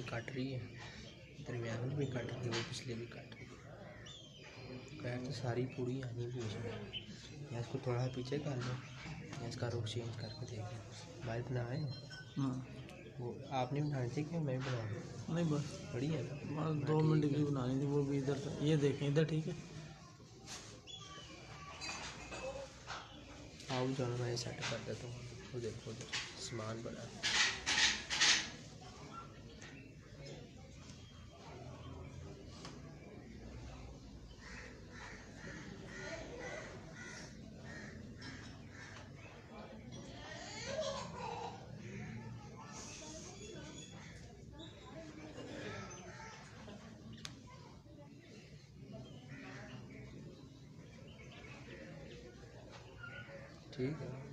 काट रही है, दरमियान में भी काट रही है, वो पिछले भी काट रही है। खैर तो सारी पूरी आनी भी है। या इसको थोड़ा पीछे कर लो, या इसका रुख चेंज करके देख लो। बाइक ना आए वो आपने बनानी थी कि मैं बनाऊँ? नहीं बस बड़ी है ना, बस 2 मिनट की बनानी थी। वो भी इधर, ये देखें इधर, ठीक है। आओ जाओ, मैं सेट कर देता हूँ। वो देखो सामान बड़ा ठीक है।